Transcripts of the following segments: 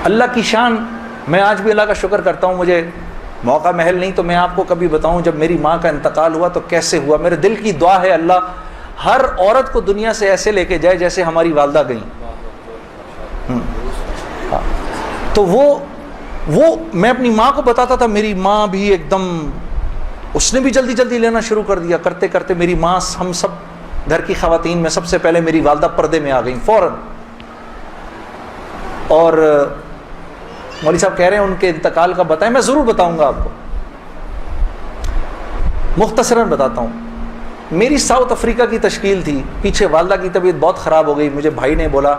اللہ کی شان، میں آج بھی اللہ کا شکر کرتا ہوں، مجھے موقع محل نہیں تو میں آپ کو کبھی بتاؤں جب میری ماں کا انتقال ہوا تو کیسے ہوا. میرے دل کی دعا ہے اللہ ہر عورت کو دنیا سے ایسے لے کے جائے جیسے ہماری والدہ گئیں. تو وہ میں اپنی ماں کو بتاتا تھا، میری ماں بھی ایک دم، اس نے بھی جلدی جلدی لینا شروع کر دیا. کرتے کرتے میری ماں، ہم سب گھر کی خواتین میں سب سے پہلے میری والدہ پردے میں آ گئیں فوراً. اور مولوی صاحب کہہ رہے ہیں ان کے انتقال کا بتائیں، میں ضرور بتاؤں گا آپ کو، مختصراً بتاتا ہوں. میری ساؤتھ افریقہ کی تشکیل تھی، پیچھے والدہ کی طبیعت بہت خراب ہو گئی. مجھے بھائی نے بولا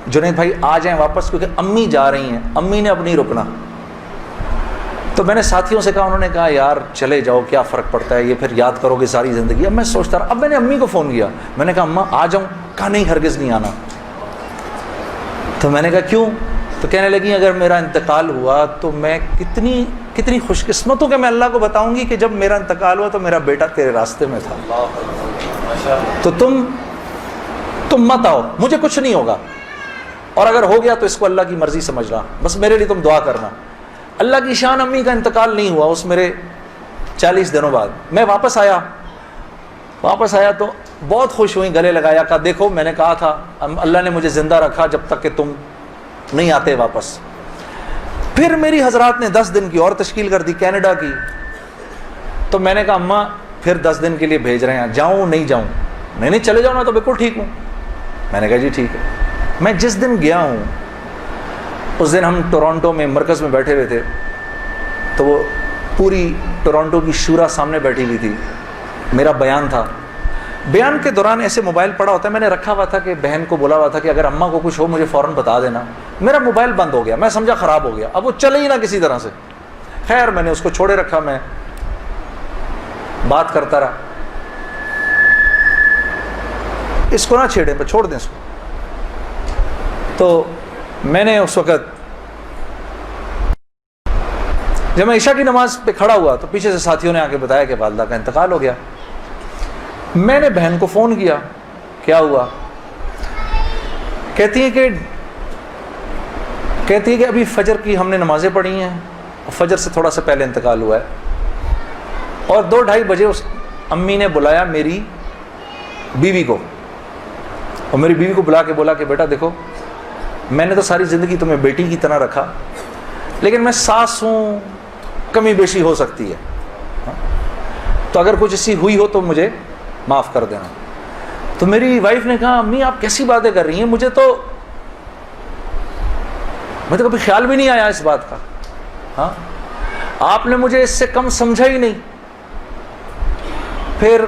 جنید بھائی آ جائیں واپس کیونکہ امی جا رہی ہیں، امی نے اب نہیں رکنا. تو میں نے ساتھیوں سے کہا، انہوں نے کہا یار چلے جاؤ کیا فرق پڑتا ہے، یہ پھر یاد کرو گے ساری زندگی. اب میں سوچتا رہا، اب میں نے امی کو فون کیا، میں نے کہا اماں آ جاؤں، کہا نہیں ہرگز نہیں آنا. تو میں نے کہا کیوں؟ تو کہنے لگی اگر میرا انتقال ہوا تو میں کتنی خوش قسمت ہوں کہ میں اللہ کو بتاؤں گی کہ جب میرا انتقال ہوا تو میرا بیٹا تیرے راستے میں تھا. تو تم مت آؤ، مجھے کچھ نہیں ہوگا، اور اگر ہو گیا تو اس کو اللہ کی مرضی سمجھ رہا، بس میرے لیے تم دعا کرنا. اللہ کی شان، امی کا انتقال نہیں ہوا اس میرے 40 دنوں بعد. میں واپس آیا تو بہت خوش ہوئی، گلے لگایا، کہا دیکھو میں نے کہا تھا اللہ نے مجھے زندہ رکھا جب تک کہ تم نہیں آتے واپس. پھر میری حضرات نے 10 دن کی اور تشکیل کر دی کینیڈا کی. تو میں نے کہا اماں پھر 10 دن کے لیے بھیج رہے ہیں، جاؤں نہیں جاؤں؟ نہیں چلے جاؤ، میں تو بالکل ٹھیک ہوں. میں نے کہا جی ٹھیک ہے. میں جس دن گیا ہوں اس دن ہم ٹورانٹو میں مرکز میں بیٹھے ہوئے تھے، تو وہ پوری ٹورانٹو کی شورا سامنے بیٹھی ہوئی تھی. میرا بیان تھا، بیان کے دوران ایسے موبائل پڑا ہوتا ہے، میں نے رکھا ہوا تھا کہ بہن کو بولا ہوا تھا کہ اگر اماں کو کچھ ہو مجھے فوراً بتا دینا. میرا موبائل بند ہو گیا، میں سمجھا خراب ہو گیا، اب وہ چلے ہی نہ کسی طرح سے. خیر میں نے اس کو چھوڑے رکھا، میں بات کرتا رہا. اس کو نہ چھیڑیں، پہ چھوڑ دیں اس کو. تو میں نے اس وقت جب میں عشاء کی نماز پہ کھڑا ہوا تو پیچھے سے ساتھیوں نے آ کے بتایا کہ والدہ کا انتقال ہو گیا. میں نے بہن کو فون کیا، کیا ہوا؟ کہتی ہے کہ ابھی فجر کی ہم نے نمازیں پڑھی ہیں، فجر سے تھوڑا سا پہلے انتقال ہوا ہے. اور 2-2:30 بجے اس امی نے بلایا میری بیوی کو، اور میری بیوی کو بلا کے بولا کہ بیٹا دیکھو میں نے تو ساری زندگی تمہیں بیٹی کی طرح رکھا، لیکن میں ساس ہوں، کمی بیشی ہو سکتی ہے، تو اگر کچھ ایسی ہوئی ہو تو مجھے معاف کر دینا. تو میری وائف نے کہا امی آپ کیسی باتیں کر رہی ہیں، مجھے تو کبھی خیال بھی نہیں آیا اس بات کا. ہاں آپ نے مجھے اس سے کم سمجھا ہی نہیں. پھر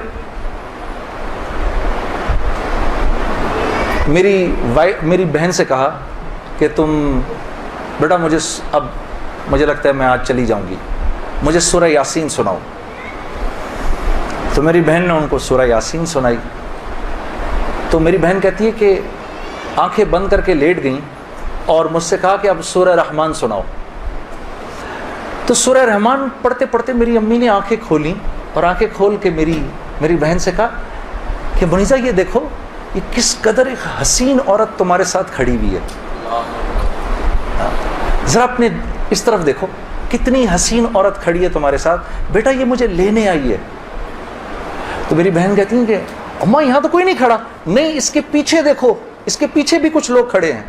میری بہن سے کہا کہ تم بیٹا مجھے لگتا ہے میں آج چلی جاؤں گی، مجھے سورہ یاسین سناؤ. تو میری بہن نے ان کو سورہ یاسین سنائی. تو میری بہن کہتی ہے کہ آنکھیں بند کر کے لیٹ گئیں اور مجھ سے کہا کہ اب سورہ رحمان سناؤ. تو سورہ رحمان پڑھتے پڑھتے میری امی نے آنکھیں کھولیں، اور آنکھیں کھول کے میری بہن سے کہا کہ منیزہ یہ دیکھو یہ کس قدر ایک حسین عورت تمہارے ساتھ کھڑی ہوئی ہے، ذرا اپنے اس طرف دیکھو کتنی حسین عورت کھڑی ہے تمہارے ساتھ، بیٹا یہ مجھے لینے آئی ہے. تو میری بہن کہتی ہیں کہ اماں یہاں تو کوئی نہیں کھڑا. نہیں اس کے پیچھے دیکھو، اس کے پیچھے بھی کچھ لوگ کھڑے ہیں.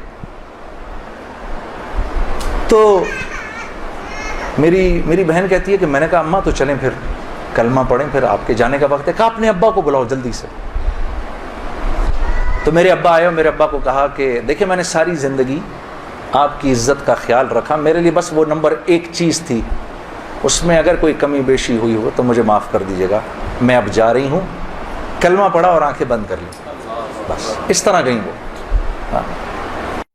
تو میری بہن کہتی ہے کہ میں نے کہا اماں تو چلیں پھر کلمہ پڑھیں، پھر آپ کے جانے کا وقت ہے. کہا اپنے ابا کو بلاؤ جلدی سے. تو میرے ابا آئے اور میرے ابا کو کہا کہ دیکھیں میں نے ساری زندگی آپ کی عزت کا خیال رکھا، میرے لیے بس وہ نمبر 1 چیز تھی، اس میں اگر کوئی کمی بیشی ہوئی ہو تو مجھے معاف کر دیجیے گا، میں اب جا رہی ہوں. کلمہ پڑھا اور آنکھیں بند کر لی، بس اس طرح گئیں وہ. ہاں